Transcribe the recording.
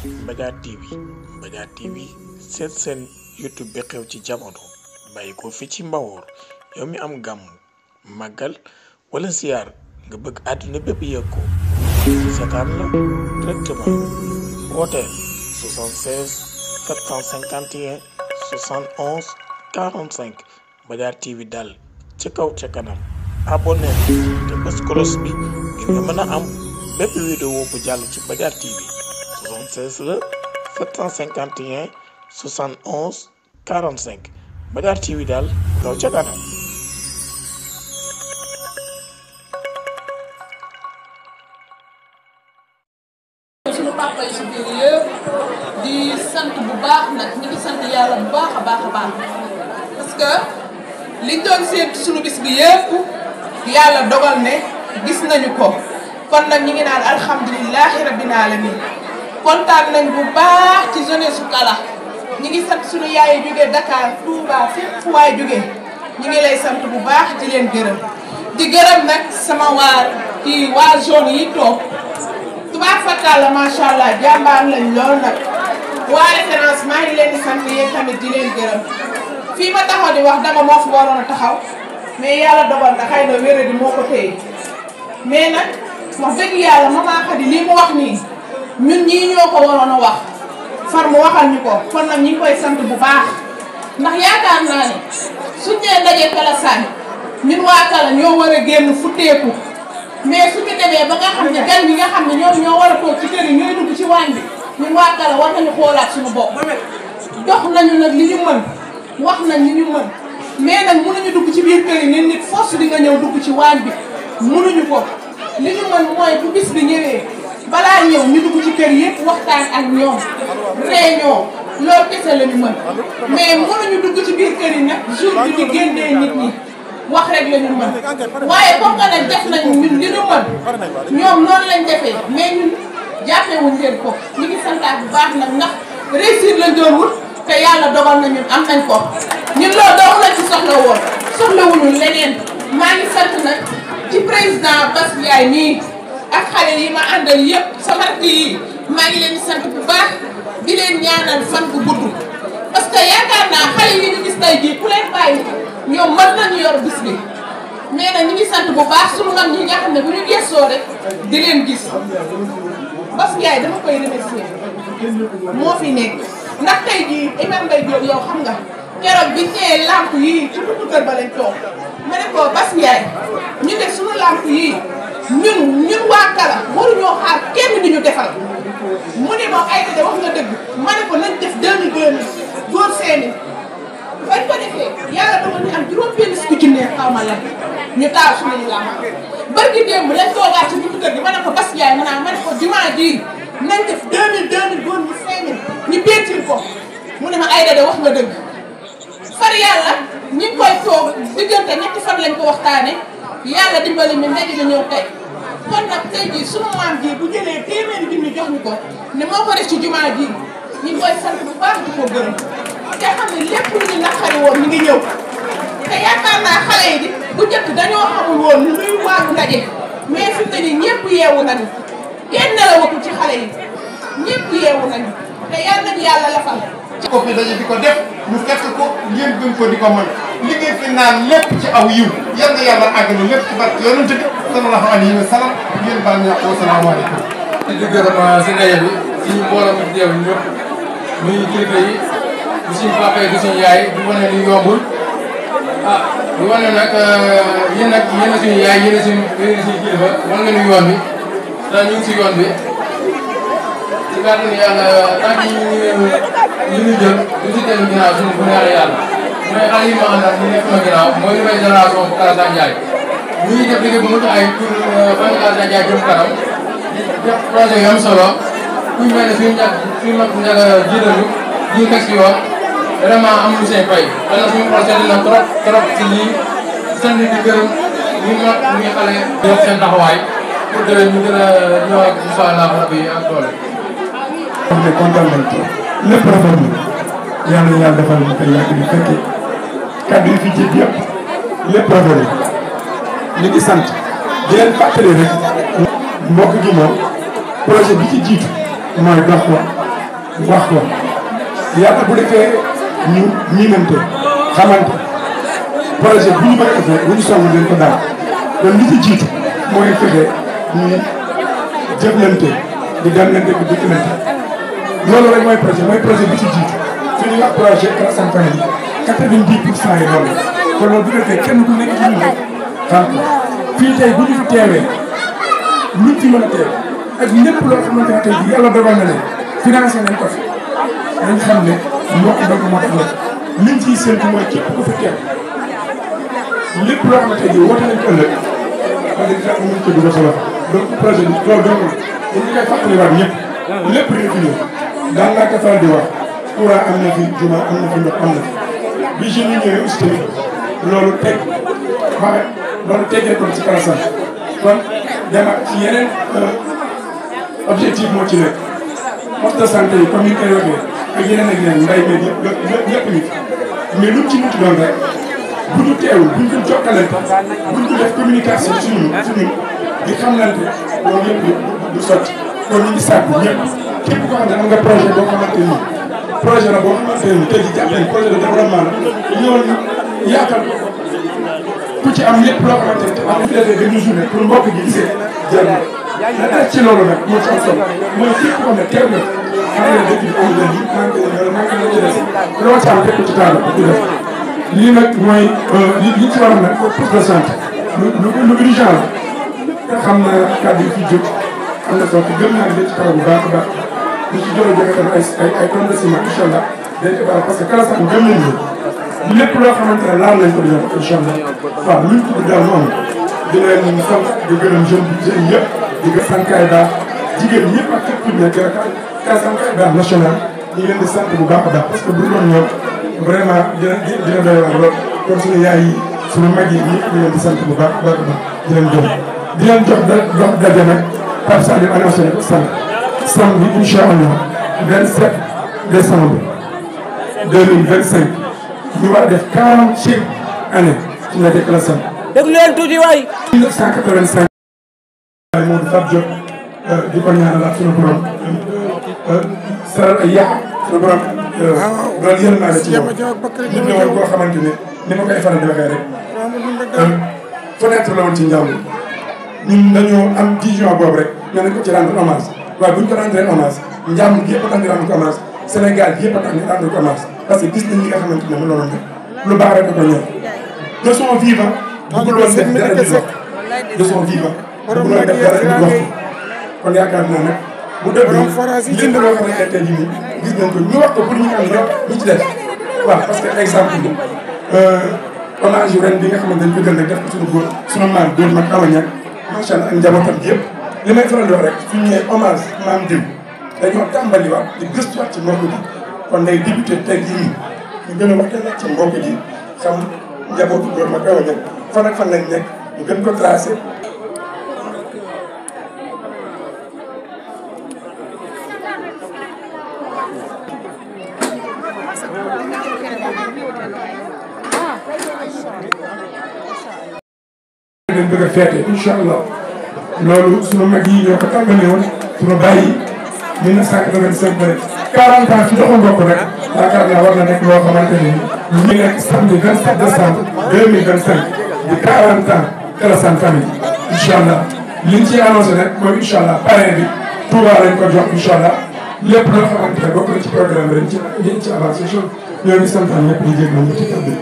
Mbadiar TV Mbadiar TV seen YouTube bi xew ci jamono bàyyi ko fi ci Mbawor yow mi am gàmm màggal wala ziar nga bëgg àdduna bépp yëg ko seetaan la directement wooteel 76 751 71 45 Mbadiar TV dal ci kaw ca kanam abonné te bës cloche bi ngir nga mën a am bépp vidéo bu jàll ci Mbadiar TV 76 la 751 71 45 Mbadiar TV daal kaw ca kanam. suñu papa yi si biir yëpp di sant bu baax nag ñu ngi sant yàlla bu baax a baax parce que liñ doon seet suñu bis bi yëpp yàlla dogal ne gis nañu ko kon nag ñu ngi naan alhamdulilahi rabbil alamin kontaan nañ bu baax ci jeunesse su Kala ñu ngi sant suñu yaay yi jógee Dakar Touba fépp fu waay jógee ñu ngi lay sant bu baax di leen gërëm di gërëm nag sama waa zone yi toog tubaab fakkaala macha allah jàmbaar lañ lool nag waa référence maa ngi leen di sant yéen tamit di leen gërëm fii ma taxaw di wax dama moo fi waroon a taxaw mais yàlla dogal na xëy na wéré di moo ko téye mais nag wax dëgg yàlla Mama Khady lii mu wax nii ñun ñii ñoo ko waroon a wax far mu waxal ñu ko kon nag ñu ngi koy sant bu baax ndax yaakaar naa ne suñ nee ndaje Kala Sane ñun waa Kala ñoo war a génn futteeku mais suñu demee ba nga xam ne gan ñi nga xam ne ñoom ñoo war a toog ci kër yi ñooy dugg ci waañ bi ñun waa Kala war nañu xoolaat suñu bopp dox nañu nag li ñu mën wax nañ li ñu mën mais nag mënuñu dugg ci biir kër yi ne nit force di nga ñëw dugg ci waañ bi mënuñu ko li ñu mën mooy bu bis bi ñëwee balaa ñëw ñu dugg ci kër yëpp waxtaan ak ñoom réunion loolu kese la ñu mën mais mënuñu dugg ci biir kër yi nag jour bi di génnee nit ñi wax rek la ñu mën waaye comme que nag def nañu ñun li ñu mën ñoom noonu lañ defee mais ñun jàppewuñ leen ko ñu ngi santaat bu baax nag ndax réussir lañ doon wut te yàlla dogal na ñun am nañ ko ñun loolu dong lañ ci soxla woon soxlawuñu leneen maa ngi sant nag ci président Bass Ndiaye nii ak xale yi ma àndal yëpp sama rakk yi maa ngi leen di sant bu baax di leen ñaanal fan bu gudd parce que yaakaar naa xale yi ñu gis tey jii ku leen bàyyi ñoom mën nañu yor bis bi mais nag ñu ngi sant bu baax sunu mag ñi nga xam ne bu ñu gëstoo rek di leen gis Bass Ndiaye dama koy remercier moo fi nekk ndax tey jii Imam Mbaye Diop yow xam nga keroog biñ ñëwee lamp yii ci buntu kër ba lañ toog ma ne ko Bass Ndiaye ñu def sunu lamp yii ñun waa Kala waruñoo xaar kenn di ñu defal mu ne ma ay de wax nga dëgg ma ne ko nañ def 2000 góor seeni bañ ko defee yàlla dama ñu am juróom benn ku ci neex xaw ma lan ñu taal suñu lamp barki démb lañ toogaat ci buntu kër gi ma ne ko Bass Ndiaye ma ne ko jumaa ji nañ def 2000 góor ñu 5000 ñu béetil ko mu ne ma ay de wax nga dëgg far yàlla ñi ngi koy toog diggante ñetti fan lañ ko waxtaane yàlla dimbali mi ndaje bi ñëw tey kon nag tey jii sunu maam ji bu jëlee téeméeri junni jox ñu ko ne moo ko def ci jumaa ji ñu ngi koy sant bu baax di ko gërëm te xam ne lépp lu ñu naqari woon ñu ngi ñëw te yaakaar naa xale yi di bu njëkk dañoo xamul woon lu luy waagu ndaje mais fi mu ne nii ñëpp yeewu nañu kenn nelawatul ci xale yi ñëpp yeewu nañu te yal nañu yàlla lafal ko fi daje di ko def ñu fekk ko ngeen gën ko di ko mën li ngeen fi naan lépp ci aw yiw yal na yàlla àggale lépp ci barke yonent bi sallallahu alayhi wa sallam ngeen baal ñàkk wa salaamaaleykum. di gërëm si ndaje bi suñu mbooloo mi teew ñëpp muy kilifa yi di suñu papa yi di suñu yaay di wane ni yombul di wane nag yéen a suñu yaay yéen a suñu kilifa wan nga ñu yoon bi te ñu ngi si yoon bi ci kàttanu yàlla tant que ñu jël du si dellu ginnaaw suñu bu neexee yàlla mooy xale yi ma àndal ñu nekk ma ginnaaw mooy nouvelle génération bu Kala Sane Ndiaye ñu ngi def liggéey bu mucc ay pour fan Kala Sane Ndiaye jëm kanam def projet yu am solo ku ñu mel ne suñu mag njëkk a jiitalu ñu teg si yoon vraiment amuñu seen fay dana suñu projet dina trop si lii sant di gërëm ñu mag ñu xale yokk seen taxawaay pour que ñu gën a ñëwaat incha allah rabbi ak doole. xam ne kontaan nañ ci lépp rafet na yàlla na yàlla defal ñu koy yàgg di fekke kàddu yi fi jib yëpp lépp rafet na ñu ngi sant di leen fàttali rek mbokk gi moom projet bi ci jiitu mooy dox wa wax ko yàlla bu defee ñu miinante xamante projet bu ñu bëgg a defee bu ñu song leen ko daal kon li ci jiitu mooy fexe ñuy jëflante di demlante di dikkalante loolu rek mooy projet bi ci jiitu su ñuy wax projet Alassane Family 90% yi loolu kon loolu bu defee kenn ku nekk ci ñun rek xam ko fii tey bu ñu fi teewee luñ ci mën a teew ak lépp loo xamante ne tey jii yàlla dogal na ne financé nañ ko fi dañ xam ne mbokk dong moo tax la liñ ciy séntu mooy képp ku fi teew lépp loo xamante ne woote nañ ko ëllëg wax dëgg yàlla mën ko dugal sa loxo donc projet bi loolu dong la dañu koy fàttaliwaat ñëpp lépp dina fi ñëw daan laa ko faral di wax courant am na fi juma am na fi ndox am na fi bi jeunes yi ñëwee aussi tamit loolu teg waxe loolu teggee ko ci Alassane kon dama ci yeneen objectif moo ci nekk poste de santé yi comme ni ñu koy waxee ak yeneen ak yeneen mbay mi yëpp nit mais lu ci mucc doon rek bu ñu teewul bu ñu ko jokkalante bu ñu ko def communication suñu di xamlante loolu yëpp du sotti kon ñu ngi sàkku ñëpp képp koo xam ne am nga projet boo xamante ni projet la boo xamante ni tey jii jàpp nañ projet de développement la ñëwoon yaatal ku ci am lépp loo xamante ni am na fi benn journée pour mbokk gi gisee jël na def ci loolu nag moo ci am solo mooy képp koo xam ne teew na xam ne dëkk bi amul leen yi manqué na ci des loo ci am teg ko ci taal ko ci def lii nag mooy li ci waral nag poste de santé lu urgent la te xam na kàddu yi fi jóg am na solo gëm naa ne ci kaw bu baax a baax ñu ci jot a joxe tamit ay tonnes de ciment incha allah dañ ko baax parce que Alassane gëm nañu ne lépp loo xamante ne laal nañ ko dina ko incha allah waaw luñ tudd daal mu am di leen sant di gërëm jeunes yëpp di gërëm sànqaay baax jigéen ñëpp ak képp ku nekk ka sànqaay baax national ñu ngi leen di sant bu baax a baax parce que bu doon ñoom vraiment dina doy waar lool kon suñu yaay yi suñu mag yi ñëpp ñu leen di sant bu baax a baax di leen gërëm di leen jox daje nag Pape Sadio annoncé na ko samedi incha allah 27 décembre 2025 ñu war a def 40e année ci la déclaration. déglu leen tuuti waay. 1985. waaye moom Fatou Diop di ko ñaanal suñu borom saral ay yàq suñu borom loolu yéen naa la ci yow nit ñi woon koo xamante ne ni ma koy faral di waxee rek fenêtre la woon ci njàmbur ñun dañoo am vision boobu rek ñu ne ko ci rendre hommage waaye bu ñu ko rendre hommage njàmbur gi yëpp a tax ñu rendre ko hommage Sénégal gi yëpp a tax ñu rendre ko hommage parce que gis nañ ñi nga xamante ne mënoon def lu baax rek ko ñor de son vivant bëggul woon def dara di wax de son vivant bëggul woon def dara di wax kon yaakaar naa nag bu dëgg lépp loo xam ne tey jii nii gis nañ ko ñu wax ko pour ñu xam ne ñu ci def waaw parce que exemple bi hommage yu ren bi nga xamante dañ ko jël nag def ko suñu góor suñu maam góor mag Awa Niang macha allah ak njabootam bi yëpp li may faral di wax rek suñu nee hommage maam diw dañoo tàmbaliwaat di gëstuwaat ci mbokk ji kon day débuté tey jii nii ñu gën a waxtaan ci mbokk ji xam njabootu góor mag Awa Niang fan ak fan lañ nekk ñu gën ko tracé. leen bëgg a feete incha allah loolu sunu mag yi ñoo ko tàmbali woon sunu bàyyi 1985 ba 40 ans ci doxu mbokk rek yaakaar naa war na nekk loo xamante ni ñu ngi nekk samedi 27 décembre 2025 di 40 ans Alassane Family incha allah liñ ciy annoncé nag mooy incha allah parrain bi Touba lañ ko jox incha allah lépp loo xamante ne bokk na ci programme bi dañ ci avancé ñoo ngi santaan ñëpp di jégalu ñu ci kàddu